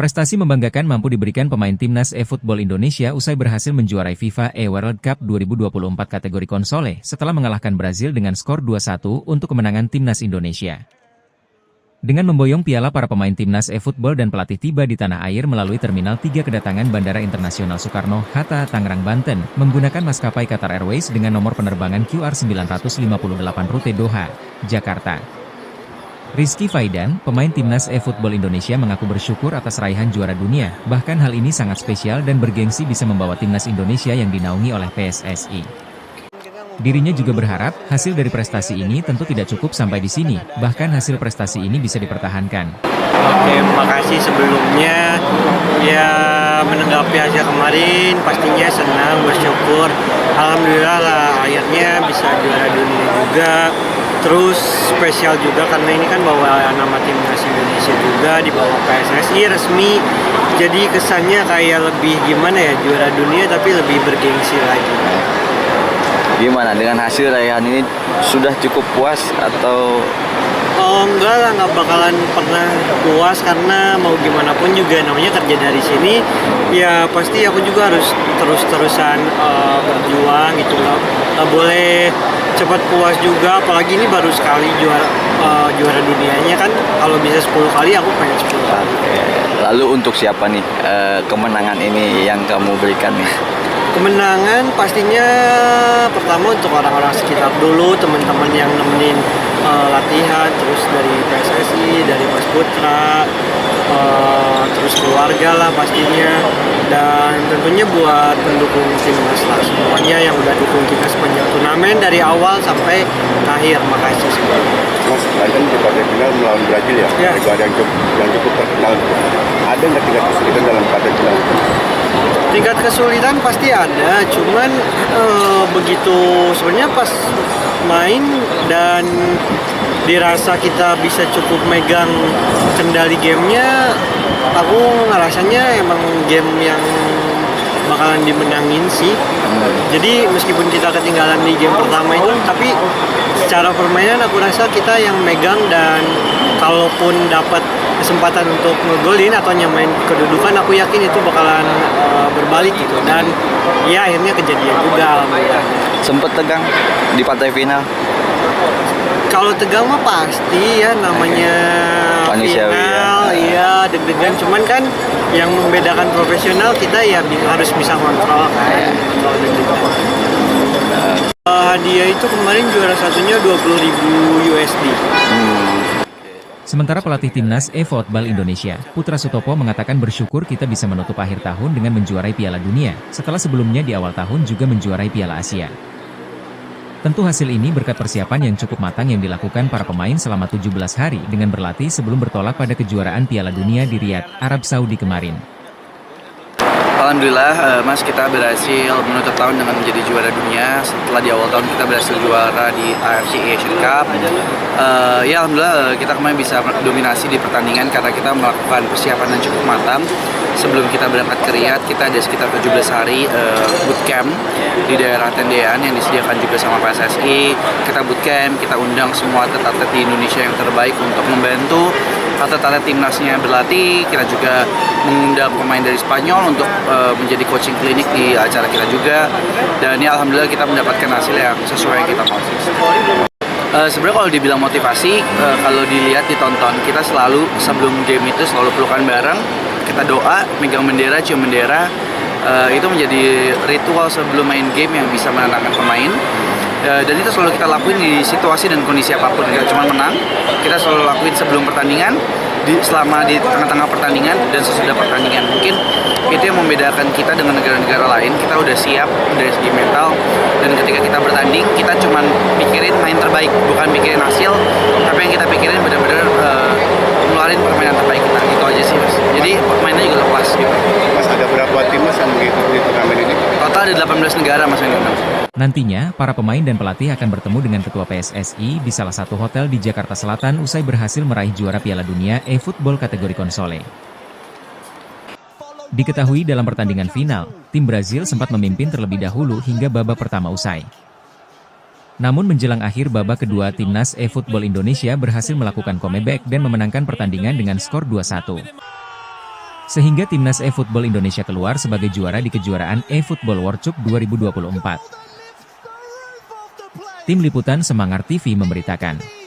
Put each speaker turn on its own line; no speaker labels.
Prestasi membanggakan mampu diberikan pemain timnas e-football Indonesia usai berhasil menjuarai FIFA e-World Cup 2024 kategori konsole setelah mengalahkan Brazil dengan skor 2-1 untuk kemenangan timnas Indonesia. Dengan memboyong piala, para pemain timnas e-football dan pelatih tiba di tanah air melalui Terminal 3 kedatangan Bandara Internasional Soekarno-Hatta, Tangerang, Banten, menggunakan maskapai Qatar Airways dengan nomor penerbangan QR 958 rute Doha, Jakarta. Rizky Faidan, pemain timnas e-football Indonesia, mengaku bersyukur atas raihan juara dunia, bahkan hal ini sangat spesial dan bergengsi bisa membawa timnas Indonesia yang dinaungi oleh PSSI. Dirinya juga berharap, hasil dari prestasi ini tentu tidak cukup sampai di sini, bahkan hasil prestasi ini bisa dipertahankan.
Oke, makasih sebelumnya. Ya, menanggapi hasil kemarin, pastinya senang, bersyukur. Alhamdulillah lah, akhirnya bisa juara dunia juga. Terus spesial juga karena ini kan bawa nama timnas Indonesia juga, di bawah PSSI resmi. Jadi kesannya kayak lebih gimana ya, juara dunia tapi lebih bergengsi lagi.
Gimana dengan hasil raihan ini, sudah cukup puas atau?
Oh enggak lah, nggak bakalan pernah puas karena mau gimana pun juga namanya kerja dari sini. Ya pasti aku juga harus terus-terusan berjuang gitu loh. Nggak boleh cepat puas juga, apalagi ini baru sekali juara dunianya kan. Kalau bisa 10 kali, aku pengen 10 kali.
Lalu untuk siapa nih kemenangan ini yang kamu berikan nih?
Kemenangan pastinya pertama untuk orang-orang sekitar dulu, teman-teman yang nemenin latihan, terus dari PSSI, dari Mas Putra, terus keluarga lah pastinya, dan tentunya buat pendukung timnas lah semuanya yang udah dukung kita sepanjang turnamen dari awal sampai akhir. Makasih semua.
Mas, Banten di partai final melawan Brazil ya?
Ya.
Itu ada yang cukup terkenal. Ada nggak tingkat kesulitan dalam partai final?
Tingkat kesulitan pasti ada, cuman begitu sebenarnya pas main dan dirasa kita bisa cukup megang kendali gamenya, aku ngerasanya emang game yang bakalan dimenangin sih. Jadi meskipun kita ketinggalan di game pertama itu, tapi secara permainan aku rasa kita yang megang, dan kalaupun dapat kesempatan untuk ngegolin atau nyamain kedudukan, aku yakin itu bakalan berbalik gitu. Dan ya akhirnya kejadian juga, alhamdulillah.
Sempet tegang di partai final?
Kalau tegang mah pasti ya, namanya
Manusiawi,
final, iya deg-degan. Cuman kan yang membedakan profesional, kita ya harus bisa kontrol kan, kontrol deg-degan. Hadiah itu kemarin juara satunya 20.000 USD.
Sementara pelatih timnas e-football Indonesia, Putra Sutopo, mengatakan bersyukur kita bisa menutup akhir tahun dengan menjuarai Piala Dunia, setelah sebelumnya di awal tahun juga menjuarai Piala Asia. Tentu hasil ini berkat persiapan yang cukup matang yang dilakukan para pemain selama 17 hari dengan berlatih sebelum bertolak pada kejuaraan Piala Dunia di Riyadh, Arab Saudi kemarin.
Alhamdulillah, Mas, kita berhasil menutup tahun dengan menjadi juara dunia. Setelah di awal tahun kita berhasil juara di AFC Asian Cup. Ya alhamdulillah, kita kemarin bisa dominasi di pertandingan karena kita melakukan persiapan yang cukup matang. Sebelum kita berangkat ke Riyadh, kita ada sekitar 17 hari bootcamp di daerah Tendean yang disediakan juga sama PSSI. Kita bootcamp, kita undang semua atlet-atlet di Indonesia yang terbaik untuk membantu atlet-atlet timnasnya berlatih. Kita juga mengundang pemain dari Spanyol untuk menjadi coaching klinik di acara kita juga. Dan ya alhamdulillah kita mendapatkan hasil yang sesuai yang kita mau. Sebenarnya kalau dibilang motivasi, kalau dilihat ditonton, kita selalu sebelum game itu selalu pelukan bareng, kita doa, megang bendera, cium bendera. Itu menjadi ritual sebelum main game yang bisa menenangkan pemain. Dan itu selalu kita lakuin di situasi dan kondisi apapun. Kita cuma menang, kita selalu lakuin sebelum pertandingan, selama di tengah-tengah pertandingan, dan sesudah pertandingan. Mungkin itu yang membedakan kita dengan negara-negara lain. Kita udah siap dari segi mental, dan ketika kita bertanding, kita cuma pikirin main terbaik, bukan pikirin hasil, tapi yang kita pikirin benar-benar ngeluarin permainan terbaik kita. Itu aja sih, Mas. Jadi permainannya juga lepas gitu.
Mas, ada berapa timnas yang mengikuti turnamen ini?
Total ada 18 negara, Mas, yang diundang.
Nantinya, para pemain dan pelatih akan bertemu dengan Ketua PSSI di salah satu hotel di Jakarta Selatan usai berhasil meraih juara Piala Dunia e-football kategori konsole. Diketahui dalam pertandingan final, tim Brazil sempat memimpin terlebih dahulu hingga babak pertama usai. Namun menjelang akhir babak kedua, timnas e-football Indonesia berhasil melakukan comeback dan memenangkan pertandingan dengan skor 2-1. sehingga timnas eFootball Indonesia keluar sebagai juara di kejuaraan eFootball World Cup 2024. Tim Liputan Semangar TV memberitakan.